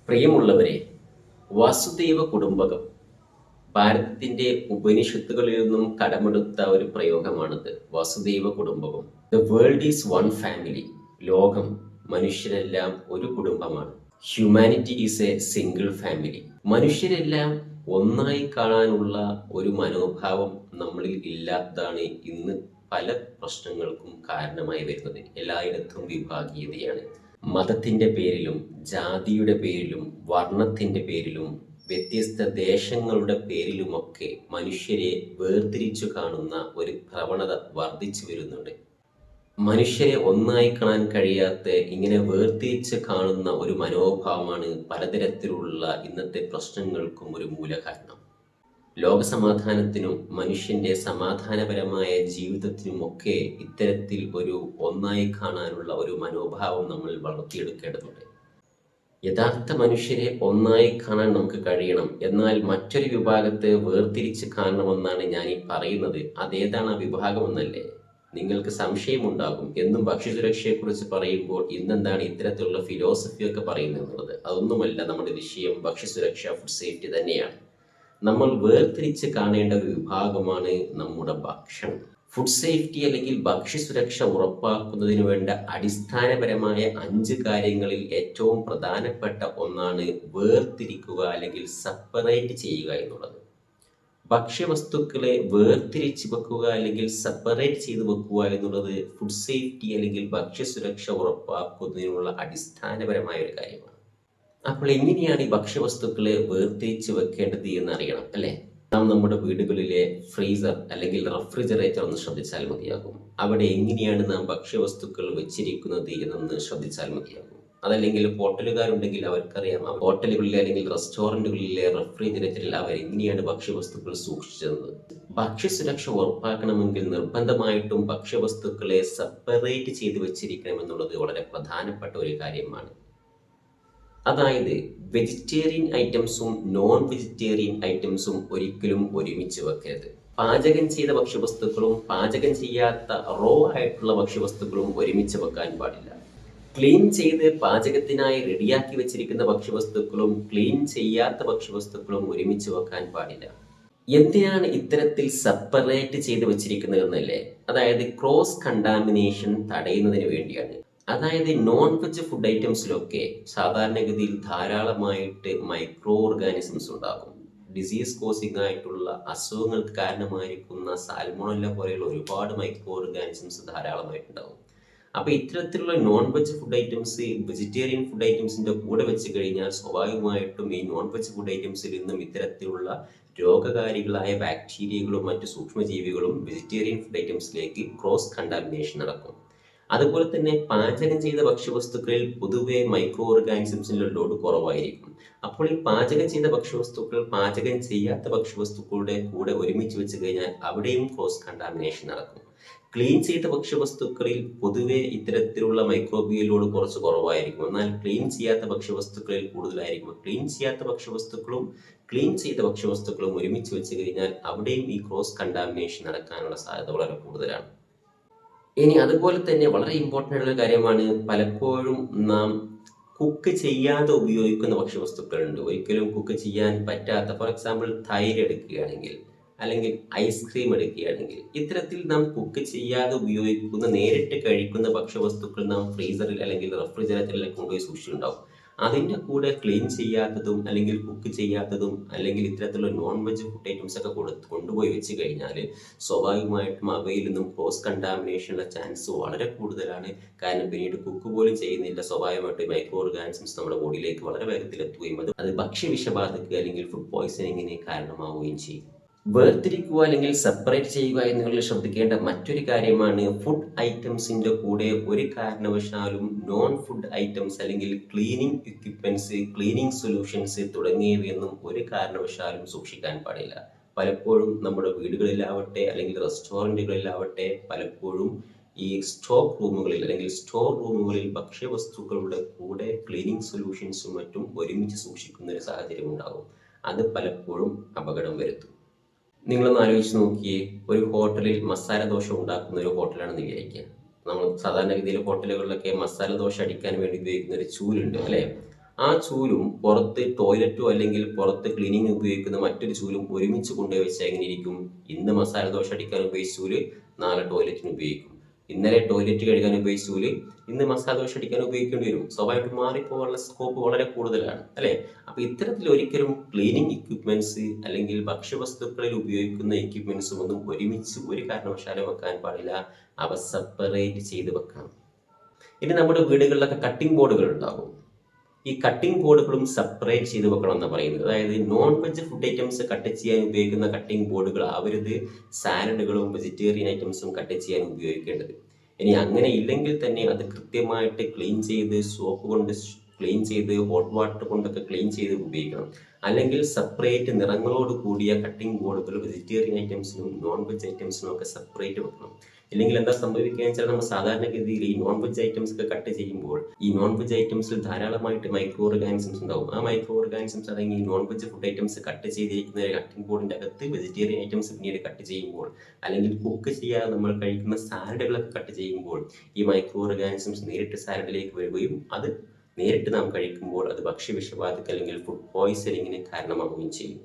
പ്രിയമുള്ളവരെ, വസുദൈവ കുടുംബകം ഭാരതത്തിന്റെ ഉപനിഷത്തുകളിൽ നിന്നും കടമെടുത്ത ഒരു പ്രയോഗമാണിത്. വസുദൈവ കുടുംബകം. The world is one family. ലോകം, മനുഷ്യരെല്ലാം ഒരു കുടുംബമാണ്. Humanity is a single family. മനുഷ്യരെല്ലാം ഒന്നായി കാണാനുള്ള ഒരു മനോഭാവം നമ്മളിൽ ഇല്ലാത്തതാണ് ഇന്ന് പല പ്രശ്നങ്ങൾക്കും കാരണമായി വരുന്നത്. എല്ലായിടത്തും വിഭാഗീയതയാണ്. മതത്തിന്റെ പേരിലും ജാതിയുടെ പേരിലും വർണ്ണത്തിന്റെ പേരിലും വ്യത്യസ്ത ദേശങ്ങളുടെ പേരിലുമൊക്കെ മനുഷ്യരെ വേർതിരിച്ചു കാണുന്ന ഒരു പ്രവണത വർദ്ധിച്ചു വരുന്നുണ്ട്. മനുഷ്യരെ ഒന്നായി കാണാൻ കഴിയാത്ത ഇങ്ങനെ വേർതിരിച്ച് കാണുന്ന ഒരു മനോഭാവമാണ് പലതരത്തിലുള്ള ഇന്നത്തെ പ്രശ്നങ്ങൾക്കും ഒരു മൂലകാരണം. ലോകസമാധാനത്തിനും മനുഷ്യന്റെ സമാധാനപരമായ ജീവിതത്തിനുമൊക്കെ ഇത്തരത്തിൽ ഒരു ഒന്നായി കാണാനുള്ള ഒരു മനോഭാവം നമ്മൾ വളർത്തിയെടുക്കേണ്ടതുണ്ട്. യഥാർത്ഥ മനുഷ്യരെ ഒന്നായി കാണാൻ നമുക്ക് കഴിയണം. എന്നാൽ മറ്റൊരു വിഭാഗത്തെ വേർതിരിച്ച് കാണണമെന്നാണ് ഞാൻ ഈ പറയുന്നത്. അതേതാണ് ആ വിഭാഗമെന്നല്ലേ നിങ്ങൾക്ക് സംശയമുണ്ടാകും. എന്നും ഭക്ഷ്യസുരക്ഷയെക്കുറിച്ച് പറയുമ്പോൾ ഇന്നെന്താണ് ഇത്തരത്തിലുള്ള ഫിലോസഫിയൊക്കെ പറയുന്നത് എന്നുള്ളത്. അതൊന്നുമല്ല നമ്മുടെ വിഷയം. ഭക്ഷ്യസുരക്ഷ, ഫുഡ് സേഫ്റ്റി തന്നെയാണ്. നമ്മൾ വേർതിരിച്ച് കാണേണ്ട ഒരു വിഭാഗമാണ് നമ്മുടെ ഭക്ഷണം. ഫുഡ് സേഫ്റ്റി അല്ലെങ്കിൽ ഭക്ഷ്യസുരക്ഷ ഉറപ്പാക്കുന്നതിന് വേണ്ട അടിസ്ഥാനപരമായ 5 കാര്യങ്ങളിൽ ഏറ്റവും പ്രധാനപ്പെട്ട ഒന്നാണ് വേർതിരിക്കുക അല്ലെങ്കിൽ സെപ്പറേറ്റ് ചെയ്യുക എന്നുള്ളത്. ഭക്ഷ്യവസ്തുക്കളെ വേർതിരിച്ച് വെക്കുക അല്ലെങ്കിൽ സെപ്പറേറ്റ് ചെയ്ത് വെക്കുക എന്നുള്ളത് ഫുഡ് സേഫ്റ്റി അല്ലെങ്കിൽ ഭക്ഷ്യസുരക്ഷ ഉറപ്പാക്കുന്നതിനുള്ള അടിസ്ഥാനപരമായ ഒരു കാര്യമാണ്. അപ്പോൾ എങ്ങനെയാണ് ഈ ഭക്ഷ്യവസ്തുക്കളെ വേർതിരിച്ച് വെക്കേണ്ടത് എന്നറിയണം അല്ലേ? നാം നമ്മുടെ വീടുകളിലെ ഫ്രീസർ അല്ലെങ്കിൽ റെഫ്രിജറേറ്റർ ഒന്ന് ശ്രദ്ധിച്ചാൽ മതിയാകും. അവിടെ എങ്ങനെയാണ് നാം ഭക്ഷ്യവസ്തുക്കൾ വെച്ചിരിക്കുന്നത് എന്നൊന്ന് ശ്രദ്ധിച്ചാൽ മതിയാകും. അതല്ലെങ്കിൽ ഹോട്ടലുകാരുണ്ടെങ്കിൽ അവർക്കറിയാം. ഹോട്ടലുകളിലെ അല്ലെങ്കിൽ റെസ്റ്റോറൻറ്റുകളിലെ റെഫ്രിജറേറ്ററിൽ അവർ എങ്ങനെയാണ് ഭക്ഷ്യവസ്തുക്കൾ സൂക്ഷിച്ചത്. ഭക്ഷ്യസുരക്ഷ ഉറപ്പാക്കണമെങ്കിൽ നിർബന്ധമായിട്ടും ഭക്ഷ്യവസ്തുക്കളെ സെപ്പറേറ്റ് ചെയ്ത് വെച്ചിരിക്കണം എന്നുള്ളത് വളരെ പ്രധാനപ്പെട്ട ഒരു കാര്യമാണ്. അതായത് വെജിറ്റേറിയൻ ഐറ്റംസും നോൺ വെജിറ്റേറിയൻ ഐറ്റംസും ഒരിക്കലും ഒരുമിച്ച് വെക്കരുത്. പാചകം ചെയ്ത ഭക്ഷ്യവസ്തുക്കളും പാചകം ചെയ്യാത്ത റോ ആയിട്ടുള്ള ഭക്ഷ്യവസ്തുക്കളും ഒരുമിച്ച് വെക്കാൻ പാടില്ല. ക്ലീൻ ചെയ്ത് പാചകത്തിനായി റെഡിയാക്കി വെച്ചിരിക്കുന്ന ഭക്ഷ്യവസ്തുക്കളും ക്ലീൻ ചെയ്യാത്ത ഭക്ഷ്യവസ്തുക്കളും ഒരുമിച്ച് വെക്കാൻ പാടില്ല. എന്തിനാണ് ഇത്തരത്തിൽ സെപ്പറേറ്റ് ചെയ്ത് വെച്ചിരിക്കുന്നത് എന്നല്ലേ? അതായത് ക്രോസ് കണ്ടാമിനേഷൻ തടയുന്നതിന് വേണ്ടിയാണ്. അതായത് നോൺ വെജ് ഫുഡ് ഐറ്റംസിലൊക്കെ സാധാരണഗതിയിൽ ധാരാളമായിട്ട് മൈക്രോ ഓർഗാനിസംസ് ഉണ്ടാകും. ഡിസീസ് കോസിംഗ് ആയിട്ടുള്ള അസുഖങ്ങൾക്ക് കാരണമായിരിക്കുന്ന സാൽമോണല്ല പോലെയുള്ള ഒരുപാട് മൈക്രോ ഓർഗാനിസംസ് ധാരാളമായിട്ടുണ്ടാകും. അപ്പോൾ ഇത്തരത്തിലുള്ള non veg food items vegetarian food ഐറ്റംസിൻ്റെ കൂടെ വെച്ച് കഴിഞ്ഞാൽ സ്വാഭാവികമായിട്ടും ഈ നോൺ വെജ് ഫുഡ് ഐറ്റംസിൽ നിന്നും ഇത്തരത്തിലുള്ള രോഗകാരികളായ ബാക്ടീരിയകളും മറ്റു സൂക്ഷ്മജീവികളും വെജിറ്റേറിയൻ ഫുഡ് ഐറ്റംസിലേക്ക് ക്രോസ് കണ്ടാമിനേഷൻ നടക്കും. അതുപോലെ തന്നെ പാചകം ചെയ്ത ഭക്ഷ്യവസ്തുക്കളിൽ പൊതുവെ മൈക്രോ ഓർഗാനിസംസിൻ്റെ ലോഡ് കുറവായിരിക്കും. അപ്പോൾ ഈ പാചകം ചെയ്ത ഭക്ഷ്യവസ്തുക്കൾ പാചകം ചെയ്യാത്ത ഭക്ഷ്യവസ്തുക്കളുടെ കൂടെ ഒരുമിച്ച് വെച്ച് കഴിഞ്ഞാൽ അവിടെയും ക്രോസ് കണ്ടാമിനേഷൻ നടക്കും. ക്ലീൻ ചെയ്ത ഭക്ഷ്യവസ്തുക്കളിൽ പൊതുവെ ഇത്തരത്തിലുള്ള മൈക്രോബിയൽ ലോഡ് കുറച്ച് കുറവായിരിക്കും. എന്നാൽ ക്ലീൻ ചെയ്യാത്ത ഭക്ഷ്യവസ്തുക്കളിൽ കൂടുതലായിരിക്കും. ക്ലീൻ ചെയ്യാത്ത ഭക്ഷ്യവസ്തുക്കളും ക്ലീൻ ചെയ്ത ഭക്ഷ്യവസ്തുക്കളും ഒരുമിച്ച് വെച്ച് കഴിഞ്ഞാൽ അവിടെയും ഈ ക്രോസ് കണ്ടാമിനേഷൻ നടക്കാനുള്ള സാധ്യത വളരെ കൂടുതലാണ്. ഇനി അതുപോലെ തന്നെ വളരെ ഇമ്പോർട്ടൻ്റ് ആയിട്ടുള്ള കാര്യമാണ്, പലപ്പോഴും നാം കുക്ക് ചെയ്യാതെ ഉപയോഗിക്കുന്ന ഭക്ഷ്യവസ്തുക്കളുണ്ട്. ഒരിക്കലും കുക്ക് ചെയ്യാൻ പറ്റാത്ത, ഫോർ എക്സാമ്പിൾ തൈര് എടുക്കുകയാണെങ്കിൽ അല്ലെങ്കിൽ ഐസ്ക്രീം എടുക്കുകയാണെങ്കിൽ, ഇത്തരത്തിൽ നാം കുക്ക് ചെയ്യാതെ ഉപയോഗിക്കുന്ന നേരിട്ട് കഴിക്കുന്ന ഭക്ഷ്യവസ്തുക്കൾ നാം ഫ്രീസറിൽ അല്ലെങ്കിൽ റെഫ്രിജറേറ്ററിലേക്ക് കൊണ്ടുപോയി സൂക്ഷിച്ചിട്ടുണ്ടാവും. അതിൻ്റെ കൂടെ ക്ലീൻ ചെയ്യാത്തതും അല്ലെങ്കിൽ കുക്ക് ചെയ്യാത്തതും അല്ലെങ്കിൽ ഇത്തരത്തിലുള്ള നോൺ വെജ് ഫുഡ് ഐറ്റംസ് ഒക്കെ കൊണ്ടുപോയി വെച്ച് കഴിഞ്ഞാൽ സ്വാഭാവികമായിട്ടും അവയിൽ നിന്നും ക്രോസ് കണ്ടാമിനേഷനുള്ള ചാൻസ് വളരെ കൂടുതലാണ്. കാരണം പിന്നീട് കുക്ക് പോലും ചെയ്യുന്നില്ല, സ്വാഭാവികമായിട്ട് മൈക്രോ ഓർഗാനിസംസ് നമ്മുടെ ബോഡിയിലേക്ക് വളരെ വേഗത്തിൽ എത്തുകയും അത് ഭക്ഷ്യവിഷബാധയ്ക്ക് അല്ലെങ്കിൽ ഫുഡ് പോയ്സണിങ്ങിന് കാരണമാവുകയും ചെയ്യും. വേർതിരിക്കുക അല്ലെങ്കിൽ സെപ്പറേറ്റ് ചെയ്യുക എന്നുള്ളത് ശ്രദ്ധിക്കേണ്ട മറ്റൊരു കാര്യമാണ്, ഫുഡ് ഐറ്റംസിൻ്റെ കൂടെ ഒരു കാരണവശാലും നോൺ ഫുഡ് ഐറ്റംസ് അല്ലെങ്കിൽ ക്ലീനിങ് എക്യുപ്മെൻറ്റ്സ്, ക്ലീനിങ് സൊല്യൂഷൻസ് തുടങ്ങിയവയൊന്നും ഒരു കാരണവശാലും സൂക്ഷിക്കാൻ പാടില്ല. പലപ്പോഴും നമ്മുടെ വീടുകളിലാവട്ടെ അല്ലെങ്കിൽ റെസ്റ്റോറൻറ്റുകളിലാവട്ടെ പലപ്പോഴും ഈ സ്റ്റോക്ക് റൂമുകളിൽ അല്ലെങ്കിൽ സ്റ്റോർ റൂമുകളിൽ ഭക്ഷ്യവസ്തുക്കളുടെ കൂടെ ക്ലീനിങ് സൊല്യൂഷൻസും മറ്റും ഒരുമിച്ച് സൂക്ഷിക്കുന്ന ഒരു സാഹചര്യം ഉണ്ടാകും. അത് പലപ്പോഴും അപകടം വരുത്തും. നിങ്ങളൊന്ന് ആലോചിച്ച് നോക്കിയേ, ഒരു ഹോട്ടലിൽ മസാല ദോശ ഉണ്ടാക്കുന്ന ഒരു ഹോട്ടലാണെന്ന് വിചാരിക്കുക. നമ്മൾ സാധാരണഗതിയിൽ ഹോട്ടലുകളിലൊക്കെ മസാല ദോശ അടിക്കാൻ വേണ്ടി ഉപയോഗിക്കുന്ന ഒരു ചൂലുണ്ട് അല്ലേ? ആ ചൂലും പുറത്ത് ടോയ്ലറ്റോ അല്ലെങ്കിൽ പുറത്ത് ക്ലീനിങ്ങിന് ഉപയോഗിക്കുന്ന മറ്റൊരു ചൂലും ഒരുമിച്ച് കൊണ്ടുപോയി വെച്ചാൽ എങ്ങനെ ഇരിക്കും? ഇന്ന് മസാല ദോശ അടിക്കാൻ ഉപയോഗിച്ച ചൂല് നാളെ ടോയ്ലറ്റിന് ഉപയോഗിക്കും. ഇന്നലെ ടോയ്ലറ്റ് കഴുകാൻ ഉപയോഗിച്ച ചൂല് ഇന്ന് മസാല ദോശ അടിക്കാൻ ഉപയോഗിക്കേണ്ടി വരും. സ്വാഭാവികമായിട്ടും മാറിപ്പോകാനുള്ള സ്കോപ്പ് വളരെ കൂടുതലാണ്, അല്ലേ? അപ്പൊ ഇത്തരത്തിൽ ഒരിക്കലും ക്ലീനിങ് ഇക്വിപ്മെന്റ്സ് അല്ലെങ്കിൽ ഭക്ഷ്യവസ്തുക്കളിൽ ഉപയോഗിക്കുന്ന എക്യുപ്മെന്റ്സും ഒന്നും ഒരുമിച്ച് ഒരു കാരണവശാലും വെക്കാൻ പാടില്ല. അവ സെപ്പറേറ്റ് ചെയ്ത് വെക്കണം. ഇനി നമ്മുടെ വീടുകളിലൊക്കെ കട്ടിംഗ് ബോർഡുകൾ ഉണ്ടാകും. ഈ കട്ടിംഗ് ബോർഡുകളും സെപ്പറേറ്റ് ചെയ്ത് വെക്കണം എന്ന് പറയുന്നത്. അതായത് non veg food items cut ചെയ്യാൻ ഉപയോഗിക്കുന്ന കട്ടിംഗ് ബോർഡുകൾ ആവരുത് സാലഡുകളും വെജിറ്റേറിയൻ ഐറ്റംസും കട്ട് ചെയ്യാൻ ഉപയോഗിക്കേണ്ടത്. ഇനി അങ്ങനെ ഇല്ലെങ്കിൽ തന്നെ അത് കൃത്യമായിട്ട് ക്ലീൻ ചെയ്ത് സോപ്പ് കൊണ്ട് ക്ലീൻ ചെയ്ത് ഹോട്ട് വാട്ടർ കൊണ്ടൊക്കെ ക്ലീൻ ചെയ്ത് ഉപയോഗിക്കണം. അല്ലെങ്കിൽ സെപ്പറേറ്റ് നിറങ്ങളോട് കൂടിയ കട്ടിംഗ് ബോർഡുകൾ വെജിറ്റേറിയൻ ഐറ്റംസിനും നോൺ വെജ് ഐറ്റംസിനും ഒക്കെ സെപ്പറേറ്റ് വെക്കണം. ഇല്ലെങ്കിൽ എന്താ സംഭവിക്കുക വെച്ചാൽ നമ്മൾ സാധാരണഗതിയിൽ ഈ നോൺ വെജ് ഐറ്റംസ് ഒക്കെ കട്ട് ചെയ്യുമ്പോൾ ഈ നോൺ വെജ് ഐറ്റംസിൽ ധാരാളമായിട്ട് മൈക്രോ ഓർഗാനിസംസ് ഉണ്ടാവും. ആ മൈക്രോ ഓർഗാനിസംസ് അടങ്ങി non veg food items cut ചെയ്തിരിക്കുന്ന കട്ടിംഗ് ബോർഡിന്റെ അകത്ത് വെജിറ്റേറിയൻ ഐറ്റംസ് പിന്നീട് കട്ട് ചെയ്യുമ്പോൾ അല്ലെങ്കിൽ കുക്ക് ചെയ്യാതെ നമ്മൾ കഴിക്കുന്ന സാലഡുകളൊക്കെ കട്ട് ചെയ്യുമ്പോൾ ഈ മൈക്രോ ഓർഗാനിസംസ് നേരിട്ട് സാലഡിലേക്ക് വരികയും അത് നേരിട്ട് നാം കഴിക്കുമ്പോൾ അത് ഭക്ഷ്യവിഷബാധയ്ക്ക് അല്ലെങ്കിൽ ഫുഡ് പോയ്സണിങ്ങിന് കാരണമാവുകയും ചെയ്യും.